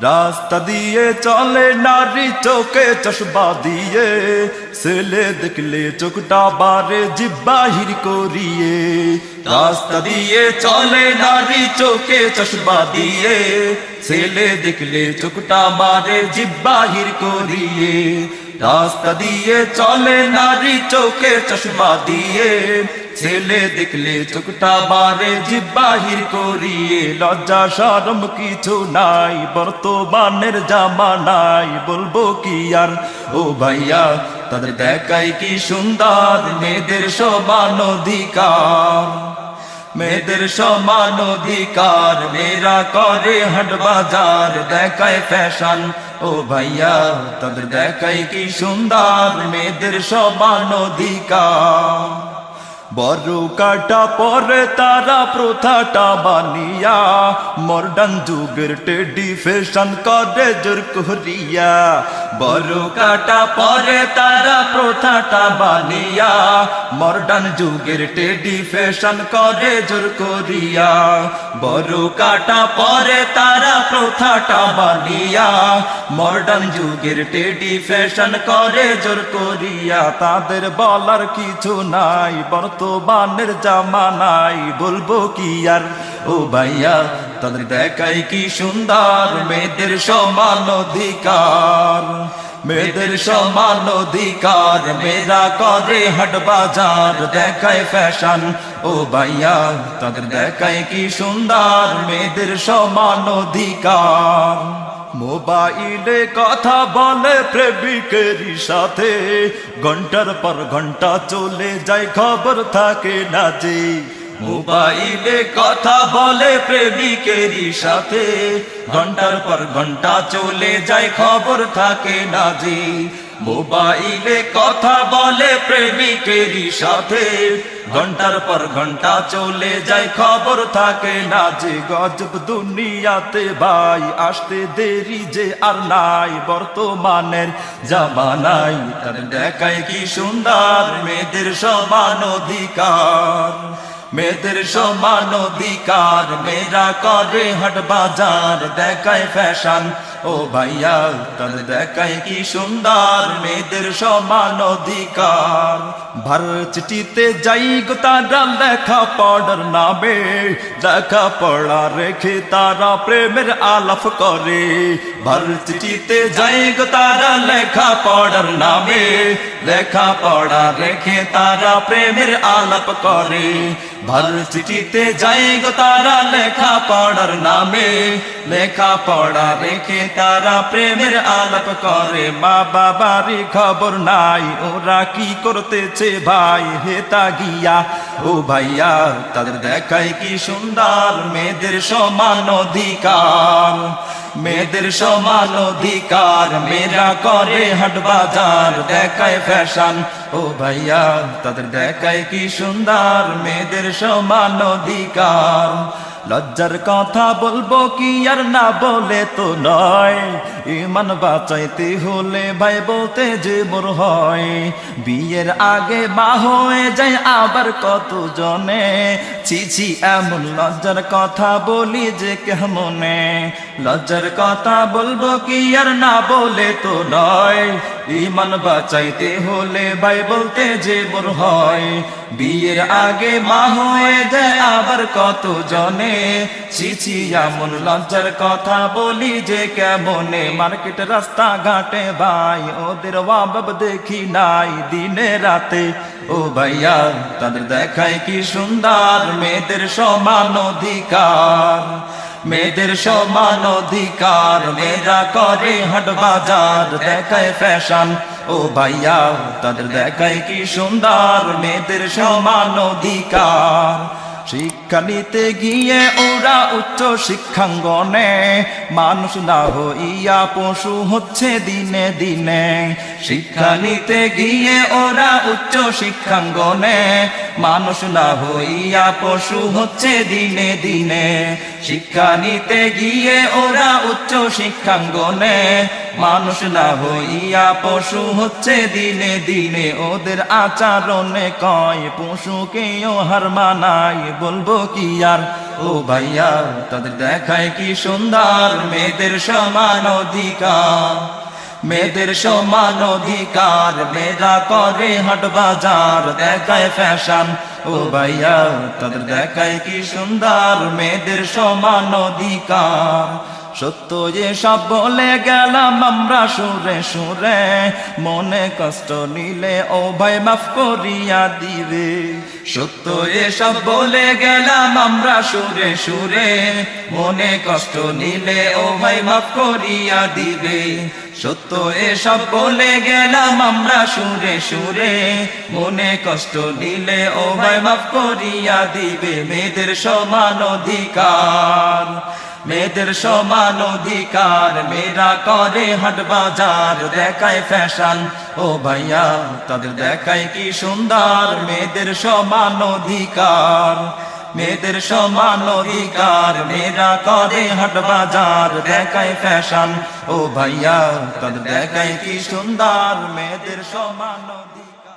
রাস্তা দিয়ে চলে নারী চোখে চশমা দিয়ে, ছেলে দেখলে চোখটা বারে জিহ্বা হির করিয়ে। রাস্তা দিয়ে চলে নারী চোখে চশমা দিয়ে, ছেলে দেখলে চোখটা বারে জিহ্বা হির করিয়ে। রাস্তা দিয়ে চলে নারী চোখে চশমা দিয়ে, ছেলে দেখলে চোখটা বারে জিহ্বা হির করিয়ে। লজ্জা শরম কিছু নাই বর্তমানের জামানায়, বলবো কি আর ও ভাইয়া, তাদের দেখায় কি সুন্দর মেয়েদের সমান অধিকার। মেয়েদের সমান অধিকার, মেয়েরা করে হাট বাজার, দেখায় ফ্যাশন ও ভাইয়া, তাদের দেখায় কি সুন্দর মেয়েদের সমান অধিকার। বড় কাটা পরে তারা প্রথাটা বানিয়া, মডার্ন যুগের টেডি ফ্যাশন করে জোর করিয়া। বড় কাটা পরে তারা প্রথাটা বানিয়া, মডার্ন যুগের টেডি ফ্যাশন করে জোর করিয়া। বড় কাটা পরে তারা প্রথাটা বানিয়া, মডার্ন যুগের টেডি ফ্যাশন করে জোর করিয়া। তাদের বলার কিছু নাই বর্তমানের জামানায়, বলবো কি আর ও ভাইয়া, তাদের দেখায় কি সুন্দর মেয়েদের সমান অধিকার। মেয়েদের সমান অধিকার, মেয়েরা করে হাট বাজার, দেখায় ফ্যাশন ও ভাইয়া, তাদের দেখায় কি সুন্দর মেয়েদের সমান অধিকার। মোবাইলে কথা বলে প্রেমিকের সাথে, ঘন্টার পর ঘন্টা চলে যায় খবর থাকে না যে। মোবাইলে কথা বলে প্রেমিকের সাথে, ঘন্টার পর ঘন্টা চলে যায় খবর থাকে না যে। মোবাইলে কথা বলে প্রেমিকের সাথে, ঘন্টার পর ঘন্টা চলে যায় খবর থাকে না যে। গজব দুনিয়াতে ভাই আসতে দেরি যে আর নাই বর্তমানের জামানায়, তাদের দেখায় কি সুন্দর মেয়েদের সমান অধিকার। মেয়েদের সমান অধিকার, মেয়েরা করে হাট বাজার, দেখায় ফ্যাশন ও ভাইয়া, তাদের দেখায় কি সুন্দর মেয়েদের সমান অধিকার। ভার্সিটিতে যাই গো তারা লেখা পড়ার নামে, লেখা পড়া রেখে তারা প্রেমের আলাপ করে। ভার্সিটিতে যাই গো তারা লেখা পড়ার নামে, লেখা পড়া রেখে তারা প্রেমের আলাপ করে। ভার্সিটিতে যাই গো তারা লেখা পড়ার নামে, লেখা পড়া রেখে তারা প্রেমের আলাপ করে। মা বাবারই খবর নাই ওরা কি করতেছে ভাই, হেতা গিয়া ও ভাইয়া, তাদের দেখায় কি সুন্দর মেয়েদের সমান অধিকার। মেয়েদের সমান অধিকার, মেয়েরা করে হাট বাজার, দেখায় ফ্যাশন ও ভাইয়া, তাদের দেখায় কি সুন্দর মেয়েদের সমান অধিকার। লজ্জার কথা বলবো কি আর না বলে তো নয়, ইমান বাঁচাইতে হলে ভাই বলতে যে মোর হয়। বিয়ের আগে মা হয়ে যায় আবার কত জনে, ছি এমন লজ্জার কথা বলি যে কেমনে। লজ্জার কথা বলবো কি আর না বলে তো নয়, ইমান বাঁচাইতে হলে ভাই বলতে যে মোর হয়। বিয়ের আগে মা হয়ে যায় আবার কত জনে, ছি এমন লজ্জার কথা বলি যে কেমনে। মার্কেট রাস্তা ঘাটে ভাই ওদের অভাব দেখি নাই দিনে রাতে ও ভাইয়া, তাদের দেখায় কি সুন্দর মেয়েদের সমান অধিকার। মেয়েদের সমান অধিকার, মেয়েরা করে হাট বাজার, দেখায় ফ্যাশন ও ভাইয়া, তাদের দেখায় কি সুন্দর মেয়েদের সমান অধিকার। শিক্ষা নিতে গিয়ে ওরা উচ্চ শিক্ষাঙ্গনে, মানুষ না হইয়া পশু হচ্ছে দিনে দিনে। শিক্ষা নিতে গিয়ে ওরা উচ্চ শিক্ষাঙ্গনে, মানুষ না হইয়া পশু হচ্ছে দিনে দিনে শিক্ষা নিতে গিয়ে ওরা উচ্চ শিক্ষাঙ্গনে মানুষ না হইয়া পশু হচ্ছে দিনে দিনে ওদের আচরণে কয় পশুকেও হার মানায় বলবো কি আর ও ভাইয়া তাদের দেখায় কি সুন্দর মেয়েদের সমান অধিকার মেয়েদের সমান অধিকার মেয়েরা করে হাট বাজার দেখায় ফ্যাশন ও ভাইয়া তাদের দেখায় কি সুন্দর মেয়েদের সমান অধিকার সত্য যে সব বলে গেলাম আমরা সুরে সুরে মনে কষ্ট নিলে ও ভাই মাফ করিয়া দিবে সত্য এসব বলে গেলাম আমরা সুরে সুরে মনে কষ্ট নিলে ও ভাই মাফ করিয়া দিবে সত্য এসব বলে গেলাম আমরা সুরে সুরে মনে কষ্ট নিলে ও ভাই মাফ করিয়া দিবে মেয়েদের সমান অধিকার মেয়েদের সমান অধিকার মেয়েরা করে হাট বাজার দেখায় ফ্যাশন ও ভাইয়া তাদের দেখায় কি সুন্দর মেয়েদের সমান অধিকার মেয়েদের সমান অধিকার মেয়েরা করে হাট বাজার দেখায় ফ্যাশন ও ভাইয়া তাদের দেখায় কি সুন্দর মেয়েদের সমান অধিকার